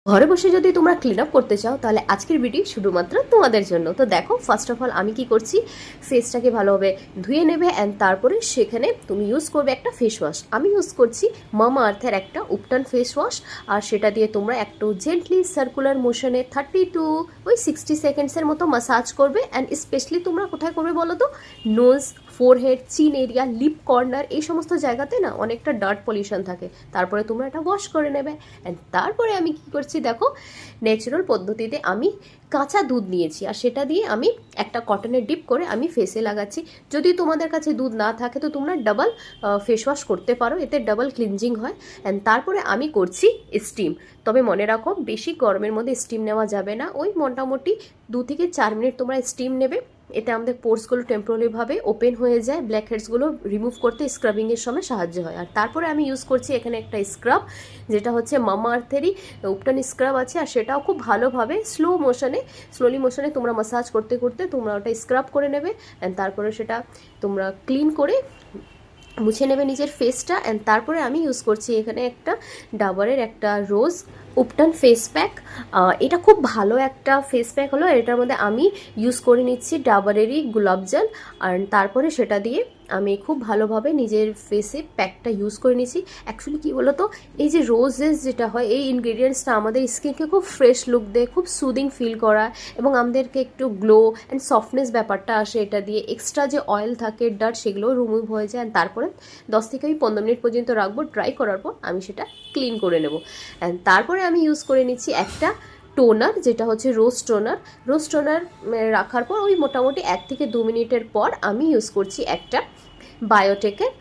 ঘরে বসে যদি তোমরা ক্লিন আপ করতে চাও তাহলে আজকের ভিডিও শুধুমাত্র তোমাদের জন্য। তো দেখো, ফার্স্ট অফ অল আমি কি করছি, ফেসটাকে ভালোভাবে ধুয়ে নেবে অ্যান্ড তারপরে সেখানে তুমি ইউজ করবে একটা ফেস ওয়াশ। আমি ইউজ করছি মামা আর্থের একটা উপটান ফেস ওয়াশ, আর সেটা দিয়ে তোমরা একটু জেন্টলি সার্কুলার মোশনে 30 to 60 সেকেন্ডসের মতো মাসাজ করবে। অ্যান্ড স্পেশালি তোমরা কোথায় করবে বলো তো, nose, forehead, chin area, lip corner, এই সমস্ত জায়গাতে না অনেকটা ডার্ট পলিউশন থাকে। তারপরে তোমরা এটা ওয়াশ করে নেবে। অ্যান্ড তারপরে আমি কি করছি দেখো, ন্যাচারাল পদ্ধতিতে আমি কাঁচা দুধ নিয়েছি আর সেটা দিয়ে আমি একটা কটনের ডিপ করে আমি ফেসে লাগাচ্ছি। যদি তোমাদের কাছে দুধ না থাকে তো তোমরা ডাবল ফেস ওয়াশ করতে পারো, এতে ডাবল ক্লিনজিং হয়। অ্যান্ড তারপরে আমি করছি স্টিম। তবে মনে রাখো, বেশি গরমের মধ্যে স্টিম নেওয়া যাবে না, ওই মোটামুটি 2 থেকে 4 মিনিট তোমরা স্টিম নেবে। এতে আমাদের পোর্সগুলো টেম্পোরারিভাবে ওপেন হয়ে যায়, ব্ল্যাক হেডসগুলো রিমুভ করতে স্ক্রাবিংয়ের সময় সাহায্য হয়। আর তারপরে আমি ইউজ করছি এখানে একটা স্ক্রাব, যেটা হচ্ছে মামা আর্থেরই উপটান স্ক্রাব আছে, আর সেটাও খুব ভালোভাবে স্লোলি মোশনে তোমরা মাসাজ করতে করতে তোমরা ওটা স্ক্রাব করে নেবে। অ্যান্ড তারপরে সেটা তোমরা ক্লিন করে মুছে নেবে নিজের ফেসটা। অ্যান্ড তারপরে আমি ইউজ করছি এখানে একটা ডাবরের একটা রোজ উপটান ফেস প্যাক। এটা খুব ভালো একটা ফেস প্যাক হলো। এটার মধ্যে আমি ইউজ করে নিচ্ছি ডাবরেরই গোলাপ জল, আর তারপরে সেটা দিয়ে আমি খুব ভালোভাবে নিজের ফেসে প্যাকটা ইউজ করে নিচ্ছি। অ্যাকচুয়ালি কী বলো তো, এই যে রোজেস যেটা হয়, এই ইনগ্রিডিয়েন্টসটা আমাদের স্কিনকে খুব ফ্রেশ লুক দেয়, খুব সুদিং ফিল করা, এবং আমাদেরকে একটু গ্লো অ্যান্ড সফটনেস ব্যাপারটা আসে এটা দিয়ে। এক্সট্রা যে অয়েল থাকে, ডার্ট, সেগুলোও রিমুভ হয়ে যায়। তারপরে 10 থেকে 15 মিনিট পর্যন্ত রাখবো। ড্রাই করার পর আমি সেটা ক্লিন করে নেব। অ্যান্ড তারপরে আমি ইউজ করে নিচ্ছি একটা টোনার, যেটা হচ্ছে রোজ টোনার রাখার পর ওই মোটামুটি 1 থেকে 2 মিনিটের পর আমি ইউজ করছি একটা বায়োটেকের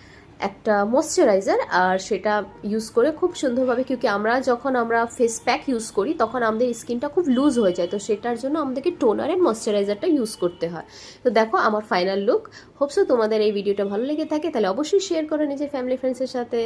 একটা ময়শ্চারাইজার। আর সেটা ইউজ করে খুব সুন্দরভাবে, কিউকি যখন আমরা ফেস প্যাক ইউজ করি তখন আমাদের স্কিনটা খুব লুজ হয়ে যায়, তো সেটার জন্য আমাদেরকে টোনার অ্যান্ড ময়শ্চারাইজারটা ইউজ করতে হয়। তো দেখো আমার ফাইনাল লুক। হোপসো তোমাদের এই ভিডিওটা ভালো লেগে থাকে, তাহলে অবশ্যই শেয়ার করো নিজের ফ্যামিলি ফ্রেন্ডসের সাথে।